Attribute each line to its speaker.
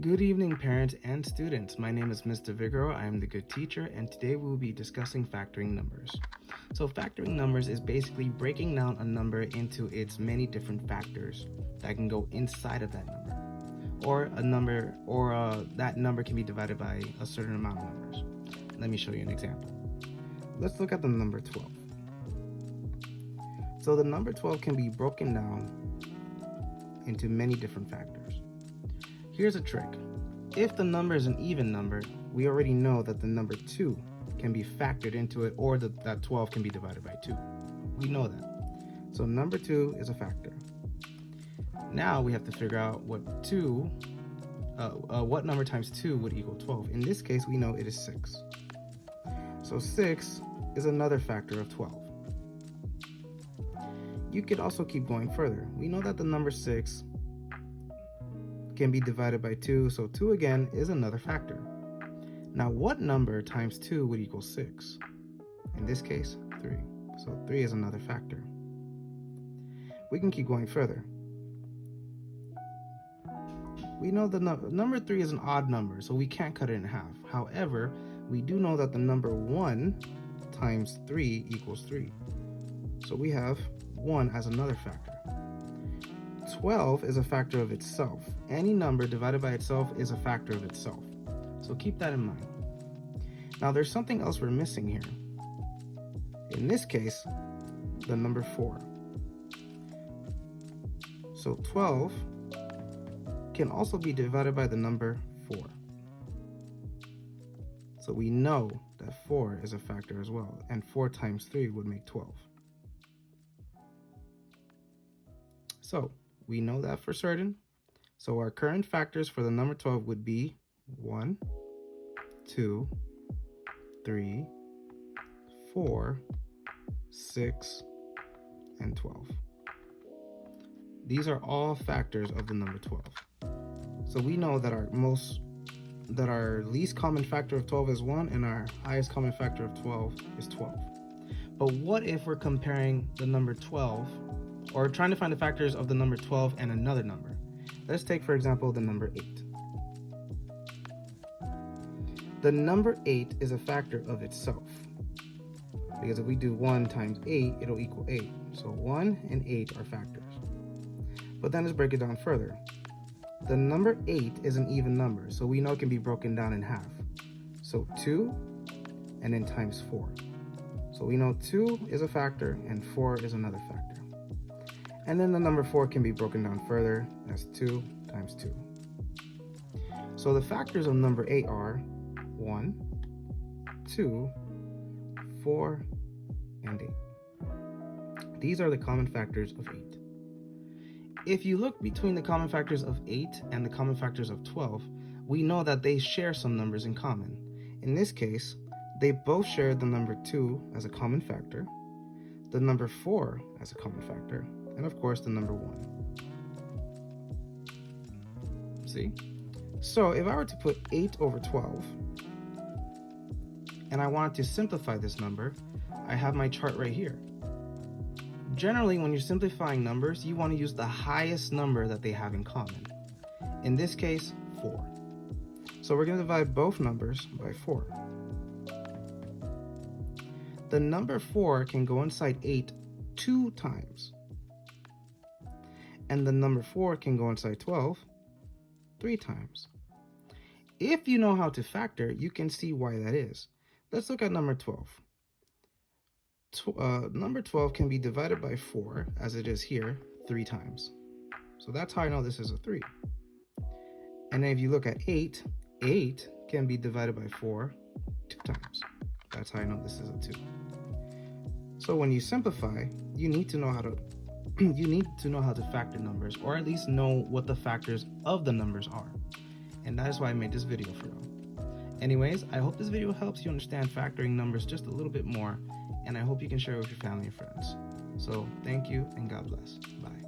Speaker 1: Good evening, parents and students. My name is Mr. Vigoro. I am the good teacher, and today we will be discussing factoring numbers. So factoring numbers is basically breaking down a number into its many different factors that can go inside of that number. That number can be divided by a certain amount of numbers. Let me show you an example. Let's look at the number 12. So the number 12 can be broken down into many different factors. Here's a trick. If the number is an even number, we already know that the number 2 can be factored into it, or that 12 can be divided by 2. We know that. So number 2 is a factor. Now we have to figure out what number times 2 would equal 12. In this case, we know it is 6. So 6 is another factor of 12. You could also keep going further. We know that the number 6 can be divided by 2, so 2 again is another factor. Now what number times 2 would equal 6? In this case, 3. So 3 is another factor. We can keep going further. We know the number 3 is an odd number, so we can't cut it in half. However, we do know that the number 1 times 3 equals 3. So we have 1 as another factor. 12 is a factor of itself. Any number divided by itself is a factor of itself. So keep that in mind. Now there's something else we're missing here. In this case, the number 4. So 12 can also be divided by the number 4. So we know that 4 is a factor as well, and 4 times 3 would make 12. So we know that for certain. So our current factors for the number 12 would be 1, 2, 3, 4, 6, and 12. These are all factors of the number 12. So we know that our least common factor of 12 is 1 and our highest common factor of 12 is 12. But what if we're comparing the number 12 or trying to find the factors of the number 12 and another number? Let's take, for example, the number 8. The number 8 is a factor of itself, because if we do 1 times 8, it'll equal 8. So 1 and 8 are factors. But then let's break it down further. The number 8 is an even number, so we know it can be broken down in half. So 2 and then times 4. So we know 2 is a factor and 4 is another factor. And then the number 4 can be broken down further as 2 times 2. So the factors of number 8 are 1, 2, 4, and 8. These are the common factors of 8. If you look between the common factors of 8 and the common factors of 12, we know that they share some numbers in common. In this case, they both share the number 2 as a common factor, the number 4 as a common factor, and of course the number 1. See? So if I were to put 8 over 12, and I wanted to simplify this number, I have my chart right here. Generally, when you're simplifying numbers, you want to use the highest number that they have in common. In this case, 4. So we're going to divide both numbers by 4. The number 4 can go inside 8 2 times. And the number 4 can go inside 12 3 times. If you know how to factor, you can see why that is. Let's look at number 12. Number 12 can be divided by 4, as it is here, 3 times. So that's how I know this is a 3. And then if you look at 8, 8 can be divided by 4 2 times. That's how I know this is a 2. So when you simplify, you need to know how to factor numbers, or at least know what the factors of the numbers are. And that is why I made this video for you. Anyways, I hope this video helps you understand factoring numbers just a little bit more, and I hope you can share it with your family and friends. So thank you and God bless. Bye.